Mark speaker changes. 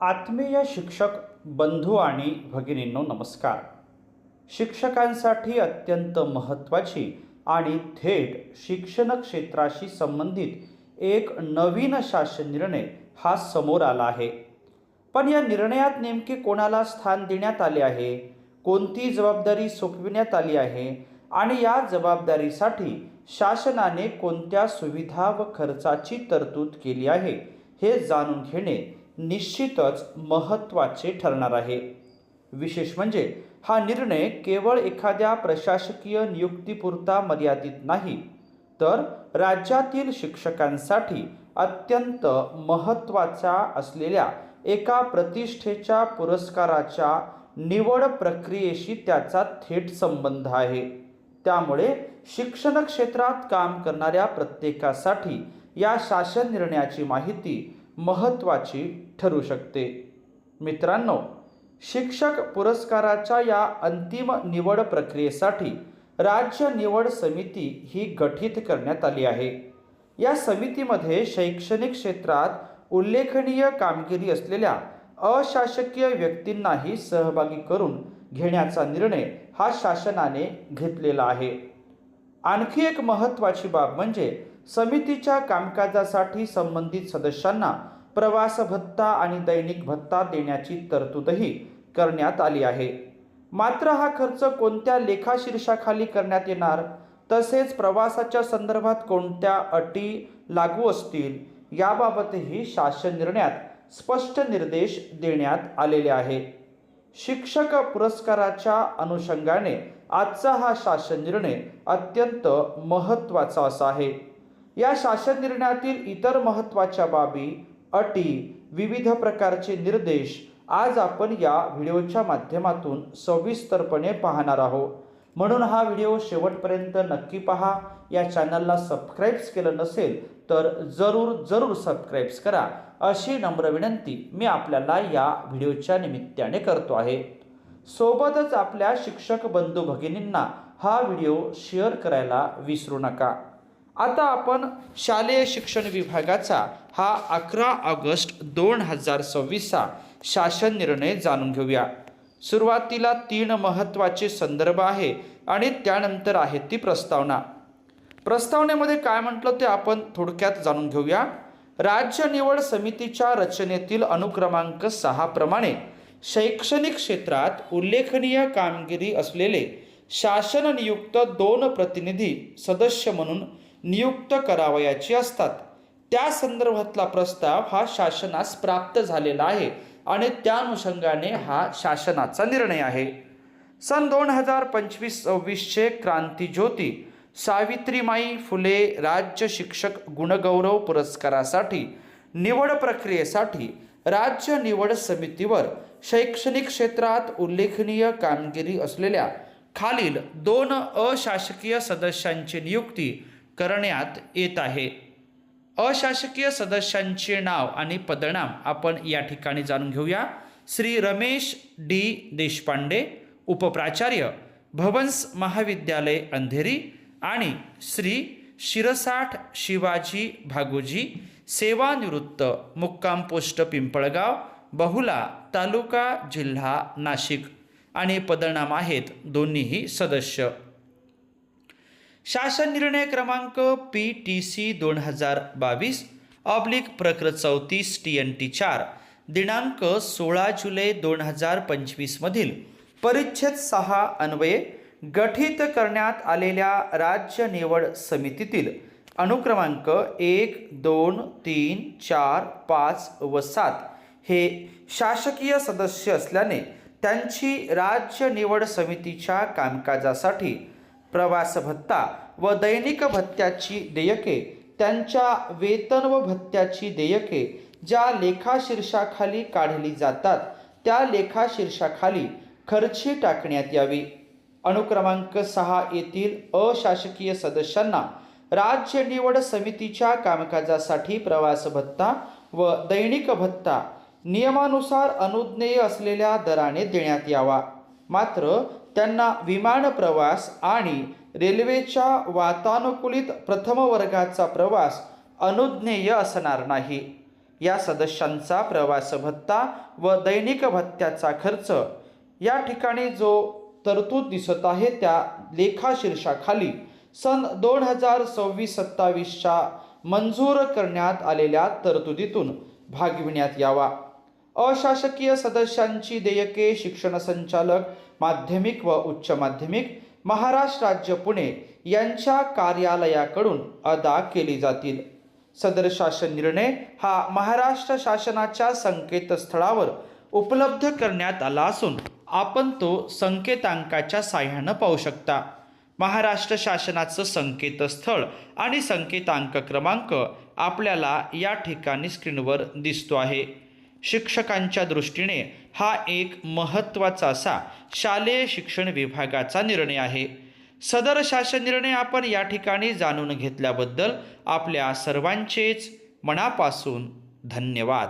Speaker 1: आत्मीय शिक्षक बंधू आणि भगिनींनो नमस्कार. शिक्षकांसाठी अत्यंत महत्त्वाची आणि थेट शिक्षण क्षेत्राशी संबंधित एक नवीन शासन निर्णय हा समोर आला आहे. पण या निर्णयात नेमके कोणाला स्थान देण्यात आले आहे, कोणती जबाबदारी सोपविण्यात आली आहे आणि या जबाबदारीसाठी शासनाने कोणत्या सुविधा व खर्चाची तरतूद केली आहे हे जाणून घेणे निश्चितच महत्त्वाचे ठरणार आहे. विशेष म्हणजे हा निर्णय केवळ एखाद्या प्रशासकीय नियुक्तीपुरता मर्यादित नाही, तर राज्यातील शिक्षकांसाठी अत्यंत महत्त्वाचा असलेल्या एका प्रतिष्ठेच्या पुरस्काराच्या निवड प्रक्रियेशी त्याचा थेट संबंध आहे. त्यामुळे शिक्षण क्षेत्रात काम करणाऱ्या प्रत्येकासाठी या शासन निर्णयाची माहिती महत्त्वाची ठरू शकते. मित्रांनो, शिक्षक पुरस्काराच्या या अंतिम निवड प्रक्रियेसाठी राज्य निवड समिती ही गठीत करण्यात आली आहे. या समितीमध्ये शैक्षणिक क्षेत्रात उल्लेखनीय कामगिरी असलेल्या अशासकीय व्यक्तींनाही सहभागी करून घेण्याचा निर्णय हा शासनाने घेतलेला आहे. आणखी एक महत्त्वाची बाब म्हणजे समितीच्या कामकाजासाठी संबंधित सदस्यांना प्रवास भत्ता आणि दैनिक भत्ता देण्याची तरतूदही करण्यात आली आहे. मात्र हा खर्च कोणत्या लेखाशीर्षाखाली करण्यात येणार, तसेच प्रवासाच्या संदर्भात कोणत्या अटी लागू असतील याबाबतही शासन निर्णयात स्पष्ट निर्देश देण्यात आलेले आहे. शिक्षक पुरस्काराच्या अनुषंगाने आजचा हा शासन निर्णय अत्यंत महत्त्वाचा असा आहे. या शासन निर्णयातील इतर महत्त्वाच्या बाबी, अटी, विविध प्रकारचे निर्देश आज आपण या व्हिडिओच्या माध्यमातून सविस्तरपणे पाहणार आहोत. म्हणून हा व्हिडिओ शेवटपर्यंत नक्की पहा. या चॅनलला सबस्क्राईब केलं नसेल तर जरूर सबस्क्राईब करा, अशी नम्र विनंती मी आपल्याला या व्हिडिओच्या निमित्ताने करतो आहे. सोबतच आपल्या शिक्षक बंधू भगिनींना हा व्हिडिओ शेअर करायला विसरू नका. आता आपण शालेय शिक्षण विभागाचा हा 11 ऑगस्ट 2026चा शासन निर्णय जाणून घेऊया. सुरुवातीला 3 महत्त्वाचे संदर्भ आहे आणि त्यानंतर आहे ती प्रस्तावना. प्रस्तावनेमध्ये काय म्हटलं ते आपण थोडक्यात जाणून घेऊया. राज्य निवड समितीच्या रचनेतील अनुक्रमांक 6 प्रमाणे शैक्षणिक क्षेत्रात उल्लेखनीय कामगिरी असलेले शासन नियुक्त 2 प्रतिनिधी सदस्य म्हणून नियुक्त करावयाची असतात. त्या संदर्भातला प्रस्ताव हा शासनास प्राप्त झालेला आहे आणि त्या अनुषंगाने हा शासनाचा निर्णय आहे. सन 2025-26चे क्रांतीज्योती सावित्रीमाई फुले राज्य शिक्षक गुणगौरव पुरस्कारासाठी निवड प्रक्रियेसाठी राज्य निवड समितीवर शैक्षणिक क्षेत्रात उल्लेखनीय कामगिरी असलेल्या खालील 2 अशासकीय सदस्यांची नियुक्ती करण्यात येत आहे. अशासकीय सदस्यांचे नाव आणि पदनाम आपण या ठिकाणी जाणून घेऊया. श्री रमेश डी देशपांडे, उपप्राचार्य, भवंस महाविद्यालय अंधेरी, आणि श्री शिरसाठ शिवाजी भागोजी, सेवानिवृत्त, मुक्काम पोस्ट पिंपळगाव, बहुला, तालुका, जिल्हा नाशिक, आणि पदनाम आहेत दोन्हीही सदस्य. शासन निर्णय क्रमांक PTC 2022/34 TNT 4 दिनांक 16 जुलै 2025 मधील परिच्छेद 6 अन्वये गठीत करण्यात आलेल्या राज्य निवड समितीतील अनुक्रमांक 1, 2, 3, 4, 5 व 7 हे शासकीय सदस्य असल्याने त्यांची राज्य निवड समितीच्या कामकाजासाठी प्रवास भत्ता व दैनिक भत्त्याची देयके, त्यांच्या वेतन व भत्त्याची देयके ज्या लेखाशीर्षाखाली काढली जातात त्या लेखाशीर्षाखाली खर्ची टाकण्यात यावी. अनुक्रमांक 6 येथील अशासकीय सदस्यांना राज्य निवड समितीच्या कामकाजासाठी प्रवास भत्ता व दैनिक भत्ता नियमानुसार अनुज्ञेय असलेल्या दराने देण्यात यावा. मात्र त्यांना विमान प्रवास आणि रेल्वेच्या वातानुकूलित प्रथम वर्गाचा प्रवास अनुज्ञेय असणार नाही. या सदस्यांचा प्रवास भत्ता व दैनिक भत्त्याचा खर्च या ठिकाणी जो तरतूद दिसत आहे त्या लेखाशीर्षाखाली सन 2026-27च्या मंजूर करण्यात आलेल्या तरतुदीतून भागविण्यात यावा. अशासकीय सदस्यांची देयके शिक्षण संचालक माध्यमिक व उच्च माध्यमिक महाराष्ट्र राज्य पुणे यांच्या कार्यालयाकडून अदा केली जातील. सदर शासन निर्णय हा महाराष्ट्र शासनाच्या संकेतस्थळावर उपलब्ध करण्यात आला असून आपण तो संकेतांकाच्या साहाय्याने पाहू शकता. महाराष्ट्र शासनाचं संकेतस्थळ आणि संकेतांक क्रमांक आपल्याला या ठिकाणी स्क्रीनवर दिसतो आहे. शिक्षकांच्या दृष्टीने हा एक महत्त्वाचा असा शालेय शिक्षण विभागाचा निर्णय आहे. सदर शासन निर्णय आपण या ठिकाणी जाणून घेतल्याबद्दल आपल्या सर्वांचेच मनापासून धन्यवाद.